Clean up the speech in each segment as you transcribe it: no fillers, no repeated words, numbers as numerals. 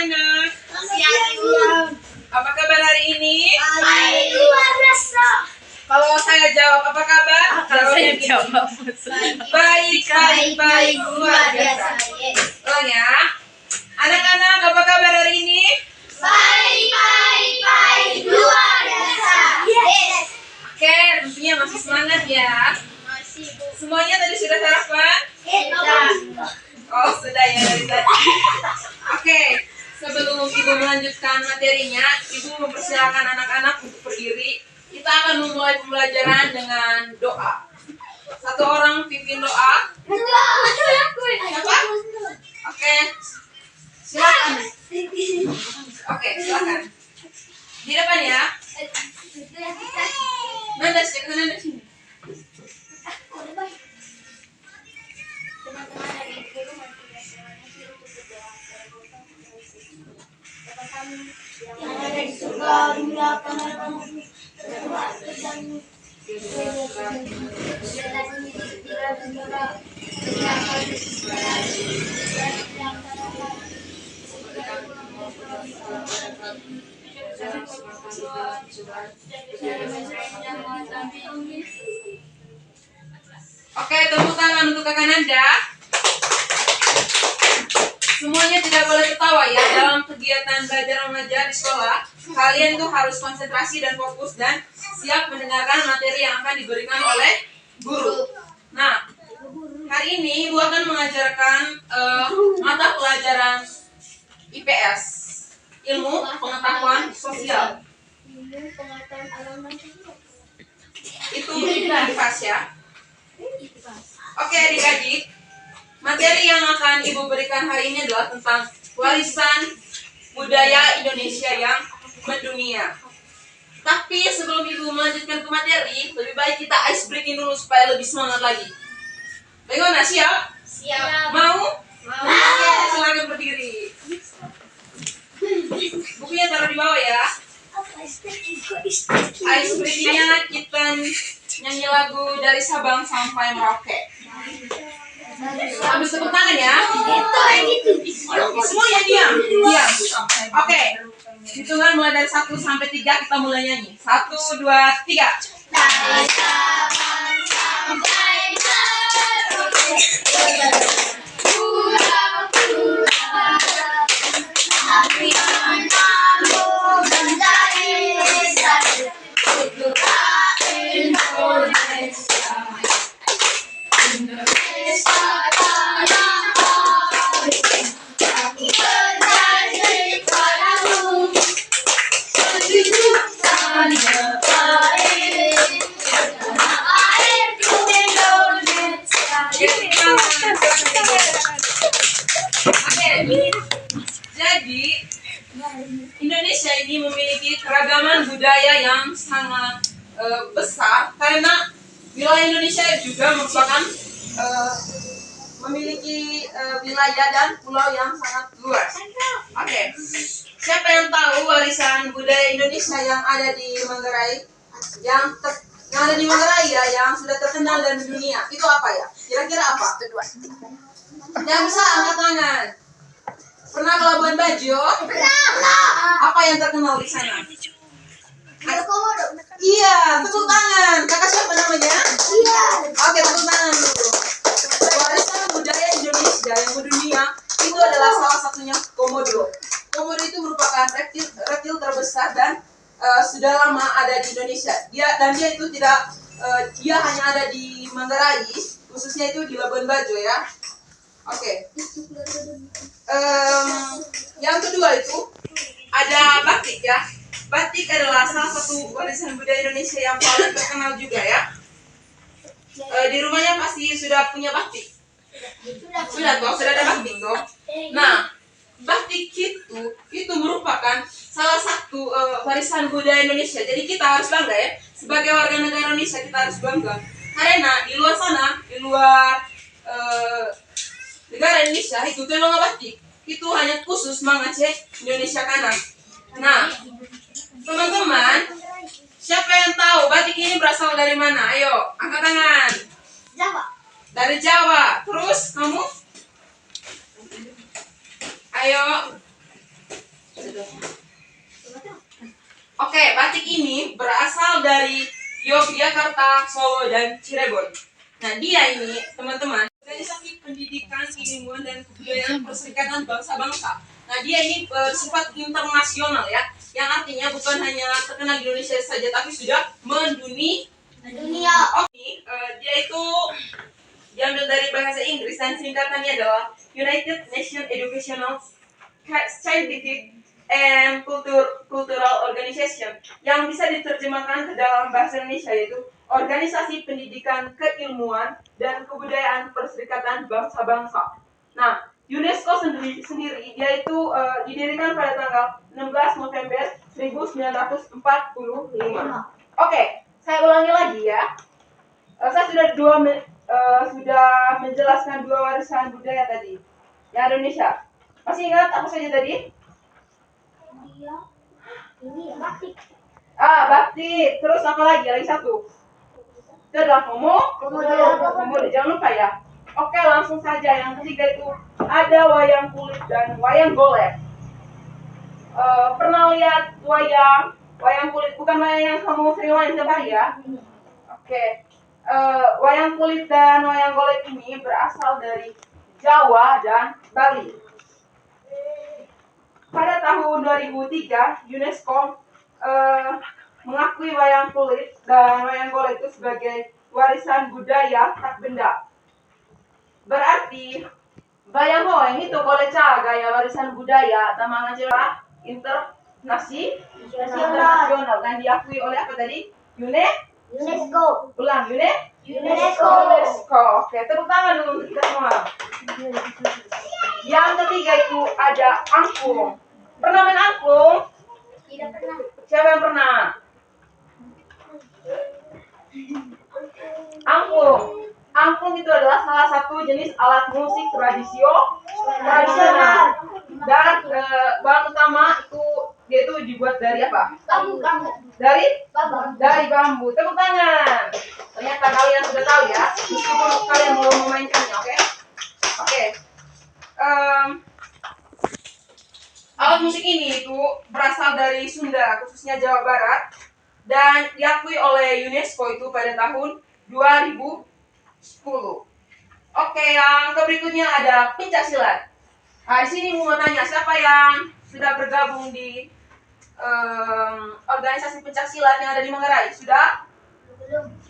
anak-anak. Siang, Ibu. Apa kabar hari ini? Baik, luar biasa. Kalau saya jawab apa kabar? Saya jawab. Baik, luar biasa. Ulang ya. Anak-anak, apa kabar hari ini? Baik, luar biasa. Yes. Oke, tentunya masih semangat ya. Masih, Bu. Semuanya tadi sudah sarapan? Oh, sudah ya dari tadi. Oke, sebelum Ibu melanjutkan materinya, Ibu mempersilakan anak-anak untuk berdiri. Kita akan memulai pembelajaran dengan doa. Satu orang pimpin doa. Siapa? Oke, silakan. Oke, silakan. Di depan ya. Nanda sini. Teman-teman dari guru motivasi untuk berdoa kepada Bapa Bapa kami yang ada di surga, dimuliakan namamu, berdoa terjadi. Oke, tepuk tangan untuk kakak Nanda. Semuanya tidak boleh ketawa ya dalam kegiatan belajar mengajar di sekolah. Kalian tuh harus konsentrasi dan fokus dan siap mendengarkan materi yang akan diberikan oleh guru. Nah, hari ini Ibu akan mengajarkan mata pelajaran IPS, ilmu pengetahuan sosial. Pengetahuan alam dan sosial. Itu IPAS ya. Oke adik-adik, materi yang akan Ibu berikan hari ini adalah tentang warisan budaya Indonesia yang mendunia. Tapi sebelum Ibu melanjutkan ke materi, lebih baik kita ice breaking dulu supaya lebih semangat lagi. Bagaimana, siap? Siap. Mau? Oke, silakan berdiri. Bukunya taruh di bawah ya. Ice breakingnya kita nyanyi lagu dari Sabang sampai Merauke. Habis tepuk tangan ya. Semuanya diam. Oke. Hitungan mulai dari 1 sampai 3 kita mulai nyanyi. 1, 2, 3. Dari Sabang sampai Merauke, pulau-pulau, tapi kamu menjadi satu putra Indonesia. Indonesia tanah air, aku berjanji padamu, sejuk tanda air, tanah airku Indonesia. Oke. Jadi Indonesia ini memiliki keragaman budaya yang sangat besar karena wilayah Indonesia juga merupakan memiliki wilayah dan pulau yang sangat luas. Oke. Siapa yang tahu warisan budaya Indonesia yang ada di Manggarai, yang ada di Manggarai ya, yang sudah terkenal dan dunia? Itu apa ya? Kira-kira apa? Yang bisa angkat tangan. Pernah ke Labuan Bajo? Pernah. Apa yang terkenal di sana? Ada komodo. Iya, tepuk tangan. Kakak siapa namanya? Iya. Oke, tepuk tangan dulu. Warisan budaya Indonesia yang mendunia itu adalah salah satunya komodo. Komodo itu merupakan reptil terbesar dan sudah lama ada di Indonesia. Dia itu tidak dia hanya ada di Manggarai, khususnya itu di Labuan Bajo ya. Oke. Yang kedua itu ada batik ya. Batik adalah salah satu warisan budaya Indonesia yang paling terkenal juga ya. Di rumahnya pasti sudah punya batik. Sudah ada batik toh. Nah, batik itu merupakan salah satu warisan budaya Indonesia. Jadi kita harus bangga ya. Sebagai warga negara Indonesia kita harus bangga. Karena di luar sana, di luar negara Indonesia itu memang batik. Itu hanya khusus Mang Aceh Indonesia kanan. Nah, teman-teman, siapa yang tahu batik ini berasal dari mana? Ayo, angkat tangan. Jawa. Dari Jawa. Terus kamu? Ayo. Oke, batik ini berasal dari Yogyakarta, Solo, dan Cirebon. Nah, dia ini, teman-teman, organisasi pendidikan, keilmuan, dan kebudayaan Perserikatan Bangsa-Bangsa. Nah, dia ini bersifat internasional ya, yang artinya bukan hanya terkenal di Indonesia saja, tapi sudah mendunia. Oke, dia itu diambil dari bahasa Inggris dan singkatannya adalah United Nations Educational, Scientific, and Cultural Organization, yang bisa diterjemahkan ke dalam bahasa Indonesia yaitu Organisasi Pendidikan, Keilmuan, dan Kebudayaan Perserikatan Bangsa-Bangsa. Nah, UNESCO sendiri dia itu didirikan pada tanggal 16 November 1945. Oke, saya ulangi lagi ya. Saya sudah menjelaskan 2 warisan budaya tadi yang Indonesia. Masih ingat apa saja tadi? Ini batik. Batik. Terus apa lagi? Lagi satu. Itu adalah komodo. Jangan lupa ya. Oke, langsung saja. Yang ketiga itu ada wayang kulit dan wayang golek. Pernah lihat wayang kulit? Bukan wayang yang kamu sering main setiap hari ya? Oke. Wayang kulit dan wayang golek ini berasal dari Jawa dan Bali. Pada tahun 2003, UNESCO mengakui wayang kulit dan wayang golek itu sebagai warisan budaya tak benda. Berarti wayang itu golek gaya warisan budaya tamangan internasional dan diakui oleh apa tadi? UNESCO. Ulang, UNESCO. Oke, tepuk tangan dulu untuk kita semua. Yang ketiga itu ada angklung. Pernah main angklung? Tidak pernah. Siapa yang pernah? Angklung itu adalah salah satu jenis alat musik tradisional. Dan bahan utama dia itu dibuat dari apa? Bambu. Dari bambu. Tepuk tangan. Ternyata kalian sudah tahu ya, meskipun kalian belum memainkannya, oke? Oke. Alat musik ini itu berasal dari Sunda, khususnya Jawa Barat, dan diakui oleh UNESCO itu pada tahun 2010. Oke, yang berikutnya ada pencaksilat. Nah, di sini mau tanya siapa yang sudah bergabung di organisasi pencaksilat yang ada di Manggarai? Sudah?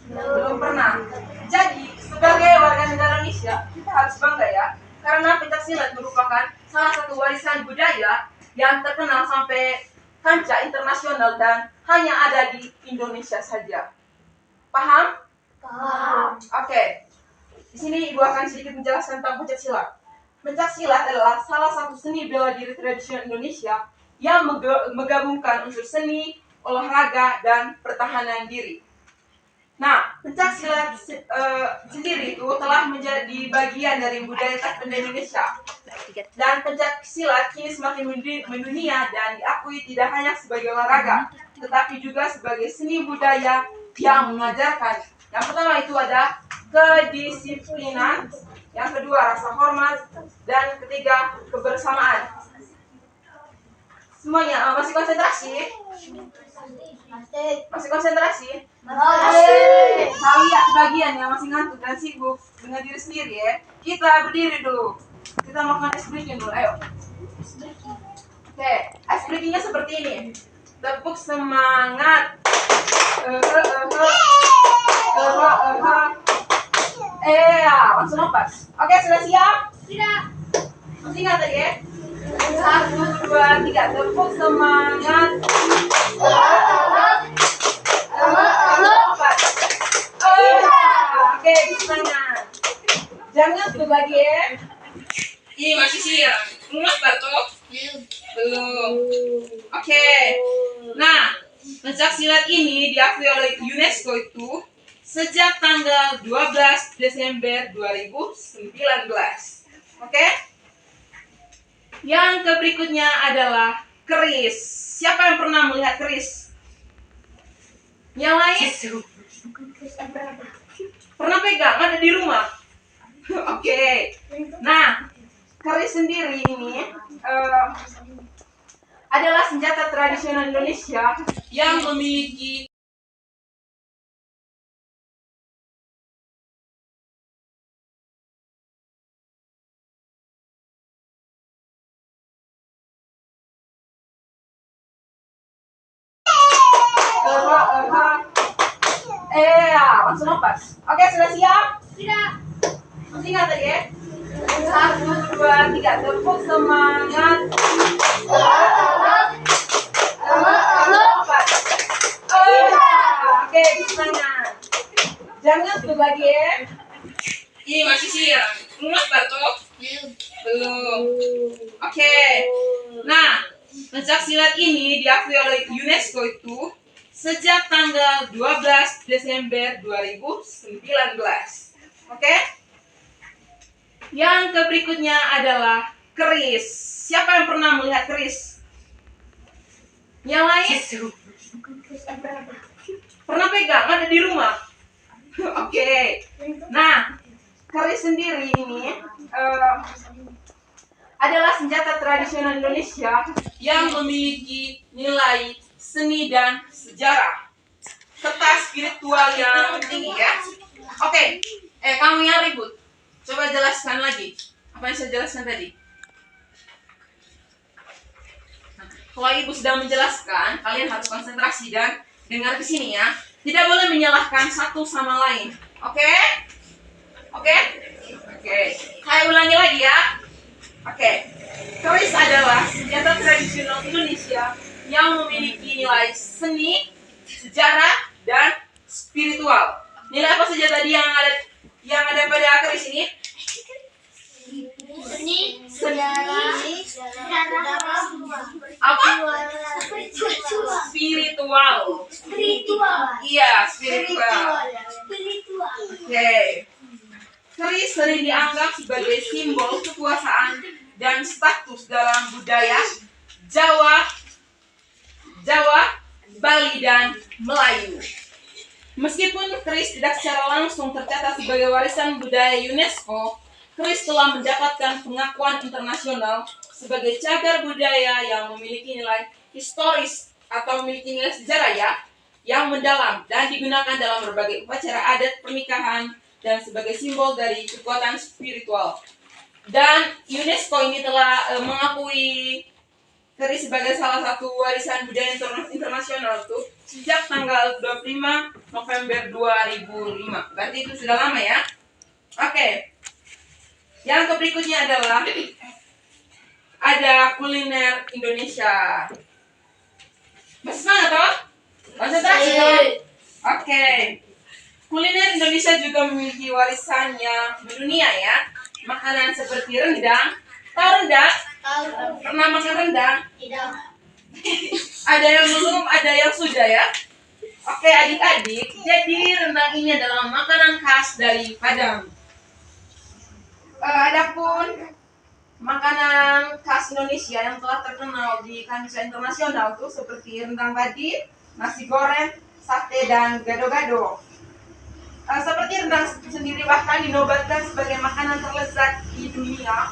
Belum pernah. Jadi, sebagai warga negara Indonesia, kita harus bangga ya, karena pencaksilat merupakan salah satu warisan budaya yang terkenal sampai kancah internasional dan hanya ada di Indonesia saja. Paham? Paham. Oke. Di sini Ibu akan sedikit menjelaskan tentang pencaksilat. Pencaksilat adalah salah satu seni bela diri tradisional Indonesia yang menggabungkan unsur seni, olahraga, dan pertahanan diri. Nah, pencaksilat sendiri itu telah menjadi bagian dari budaya tak benda Indonesia. Dan pencaksilat kini semakin mendunia dan diakui tidak hanya sebagai olahraga, tetapi juga sebagai seni budaya yang mengajarkan. Yang pertama itu ada kedisiplinan, yang kedua rasa hormat, dan ketiga kebersamaan. Semuanya masih konsentrasi? Masih konsentrasi? Masih. Saya lihat sebagian yang masih ngantuk dan sibuk dengan diri sendiri ya. Kita berdiri dulu. Kita melakukan ice breaking dulu, ayo. Oke, ice breakingnya seperti ini. Tepuk semangat. Langsung lepas. Oke, sudah siap? Tidak. Masih ingat tadi ya? 1, 2, 3. Tepuk semangat. Oke, semangat. Jangan tutup lagi ya. Ini masih siang. Mulai Barto? Belum. Oke. Nah, pencaksilat ini diakui oleh UNESCO itu sejak tanggal 12 Desember 2019. Oke? Yang berikutnya adalah keris. Siapa yang pernah melihat keris? Yang lain? Pernah pegang? Ada di rumah? Oke. Nah, keris sendiri ini adalah senjata tradisional Indonesia yang memiliki langsung lepas. Oke, sudah siap? Tidak. Masih ingat tadi ya? 1, 2, 3, tepuk semangat. Lepas. Oke, semangat. Jangan tutup lagi ya. Ini masih siang. Mulai Barto? Belum. Oke. Nah, pencaksilat ini diakui oleh UNESCO itu sejak tanggal 12 Desember 2019. Oke? Yang berikutnya adalah keris. Siapa yang pernah melihat keris? Yang lain? Pernah pegang? Ada di rumah? Oke. Nah, keris sendiri ini adalah senjata tradisional Indonesia yang memiliki nilai seni dan sejarah serta spiritual yang tinggi ya. Oke, kamu yang ribut, coba jelaskan lagi apa yang saya jelaskan tadi. Kalau ibu sedang menjelaskan, kalian harus konsentrasi dan dengar ke sini ya. Tidak boleh menyalahkan satu sama lain. Oke? Oke? Oke. Saya ulangi lagi ya. Oke. Keris adalah senjata tradisional Indonesia yang memiliki nilai seni, sejarah, dan spiritual. Nilai apa saja tadi yang ada pada keris ini? Seni, sejarah, Apa? spiritual. Spiritual. Iya, spiritual. Oke. Keris sering dianggap sebagai simbol kekuasaan dan status dalam budaya Jawa, Bali, dan Melayu. Meskipun keris tidak secara langsung tercatat sebagai warisan budaya UNESCO, keris telah mendapatkan pengakuan internasional sebagai cagar budaya yang memiliki nilai historis atau memiliki nilai sejarah ya, yang mendalam dan digunakan dalam berbagai upacara adat pernikahan dan sebagai simbol dari kekuatan spiritual. Dan UNESCO ini telah mengakui keris sebagai salah satu warisan budaya internasional tuh sejak tanggal 25 November 2005. Berarti itu sudah lama ya. Oke. Yang berikutnya adalah ada kuliner Indonesia. Masih semangat toh? Konsentrasi toh? Oke. Kuliner Indonesia juga memiliki warisan yang mendunia ya. Makanan seperti rendang. Tahu rendang? Pernah makan rendang? Tidak. Ada yang belum, ada yang sudah ya. Oke adik-adik, jadi rendang ini adalah makanan khas dari Padang. Adapun makanan khas Indonesia yang telah terkenal di kancah internasional tuh seperti rendang padi, nasi goreng, sate, dan gado-gado. Seperti rendang sendiri bahkan dinobatkan sebagai makanan terlezat di dunia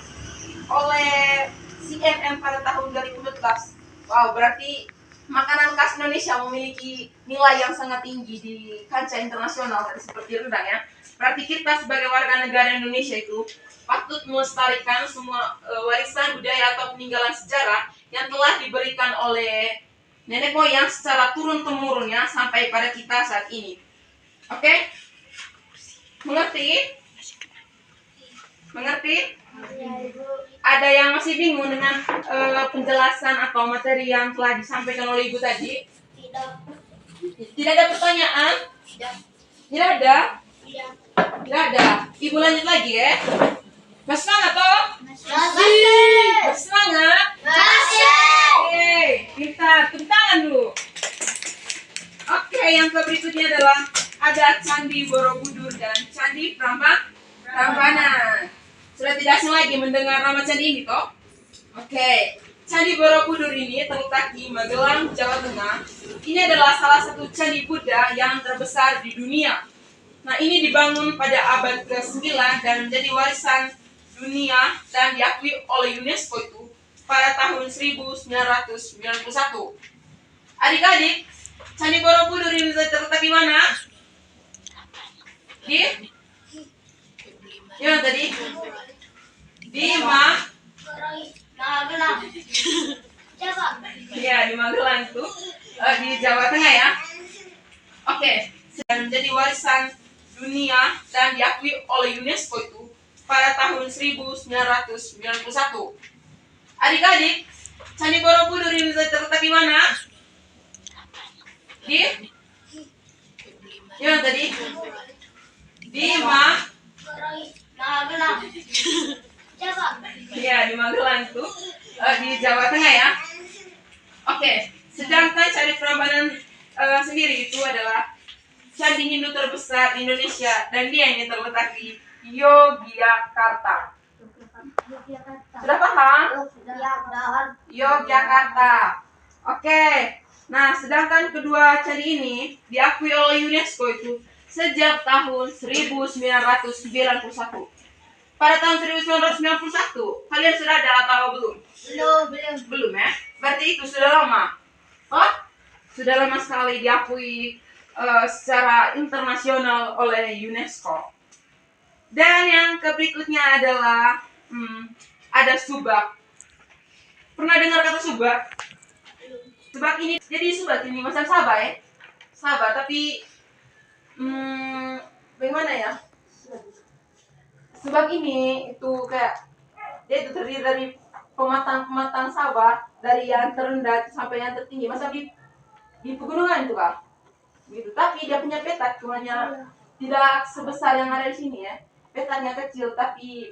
oleh CNN pada tahun 2014. Wow, berarti makanan khas Indonesia memiliki nilai yang sangat tinggi di kancah internasional seperti rendang ya. Berarti kita sebagai warga negara Indonesia itu patut melestarikan semua warisan budaya atau peninggalan sejarah yang telah diberikan oleh nenek moyang secara turun-temurun ya sampai pada kita saat ini. Oke? Mengerti? Mengerti? Ada yang masih bingung dengan penjelasan atau materi yang telah disampaikan oleh Ibu tadi? Tidak. Tidak ada pertanyaan? Tidak. Tidak ada? Tidak. Tidak ada. Ibu lanjut lagi ya. Masih semangat toh? Masih. Bersemangat? Masih. Oke, kita tepuk tangan dulu. Oke, yang berikutnya adalah ada Candi Borobudur dan Candi Prambanan. Sudah tidak asing lagi mendengar nama candi ini toh? Oke, Candi Borobudur ini terletak di Magelang, Jawa Tengah. Ini adalah salah satu candi Buddha yang terbesar di dunia. Nah, ini dibangun pada abad ke-9 dan menjadi warisan dunia dan diakui oleh UNESCO itu pada tahun 1991. Adik-adik, Candi Borobudur ini terletak di mana? Di mana tadi? Di Magelang. Coba. Ya, di Magelang itu, di Jawa Tengah ya. Oke, dan menjadi warisan dunia dan diakui oleh UNESCO itu pada tahun 1991. Adik-adik, Candi Borobudur ini terletak di mana? Di mana tadi? Di Magelang. Coba. Ya, di Magelang itu, di Jawa Tengah ya. Oke, sedangkan Candi Prambanan sendiri itu adalah candi Hindu terbesar di Indonesia dan dia ini terletak di Yogyakarta. Sudah paham? Yogyakarta. Oke. Nah, sedangkan kedua candi ini diakui oleh UNESCO itu sejak tahun 1991. Pada tahun 1991, kalian sudah ada atau belum? Belum ya? Berarti itu sudah lama. Oh? Sudah lama sekali diakui secara internasional oleh UNESCO. Dan yang berikutnya adalah ada subak. Pernah dengar kata subak? Subak ini, jadi subak ini macam Sabah ya? Sabah, tapi bagaimana ya? Subak ini itu kayak dia itu terdiri dari pematang Sabah, dari yang terendah sampai yang tertinggi. Masa di pegunungan itu kah? Gitu. Tapi dia punya petak cumanya tidak sebesar yang ada di sini ya. Petaknya kecil tapi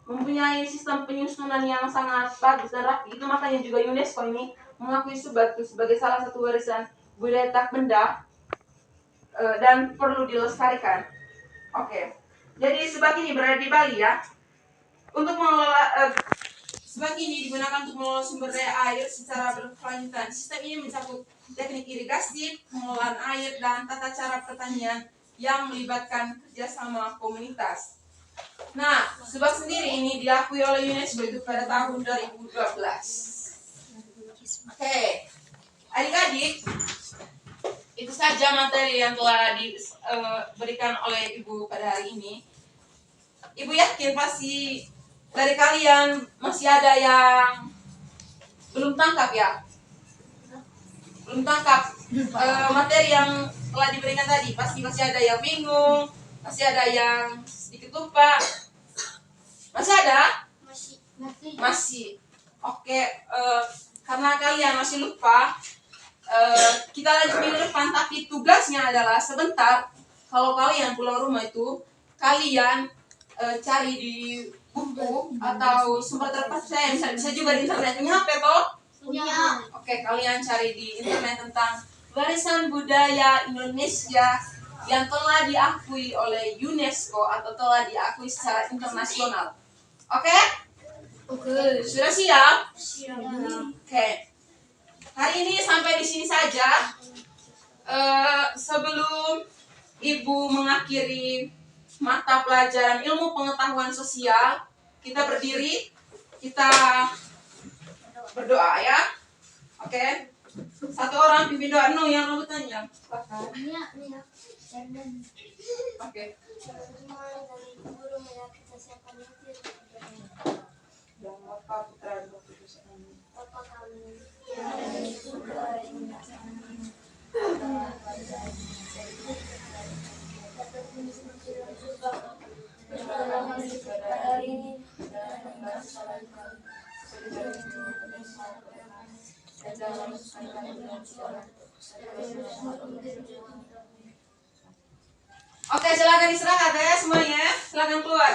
mempunyai sistem penyusunan yang sangat bagus dan rapi. Itu makanya juga UNESCO ini mengakui subak itu sebagai salah satu warisan budaya tak benda dan perlu dilestarikan. Oke. Jadi subak ini berada di Bali ya. Untuk mengelola subak ini digunakan untuk mengelola sumber daya air secara berkelanjutan. Sistem ini mencakup teknik irigasi, pengelolaan air, dan tata cara pertanian yang melibatkan kerjasama komunitas. Nah, subak sendiri ini diakui oleh UNESCO itu pada tahun 2012. Oke, adik-adik, itu saja materi yang telah diberikan oleh Ibu pada hari ini. Ibu yakin pasti dari kalian masih ada yang belum tangkap ya? Belum tangkap materi yang telah diberikan tadi. Pasti masih ada yang bingung, masih ada yang sedikit lupa. Masih ada? Masih. Oke, karena kalian masih lupa, kita lanjut minggu depan. Tapi tugasnya adalah sebentar. Kalau kalian pulang rumah itu, kalian cari di buku atau sumber terpercaya, bisa juga di internet. Punya HP toh? Punya. Oke, kalian cari di internet tentang warisan budaya Indonesia yang telah diakui oleh UNESCO atau telah diakui secara internasional. Oke? Oke. Sudah siap? Siap. Oke. Hari ini sampai di sini saja. Sebelum Ibu mengakhiri mata pelajaran ilmu pengetahuan sosial, kita berdiri, kita berdoa ya. Oke. Satu orang pimpin doa. No, yang rambut panjang. Silakan. Oke. Dan Bapa, Putra, dan Roh Kudus. Amin. Oke, silakan istirahat ya semuanya. Silakan keluar.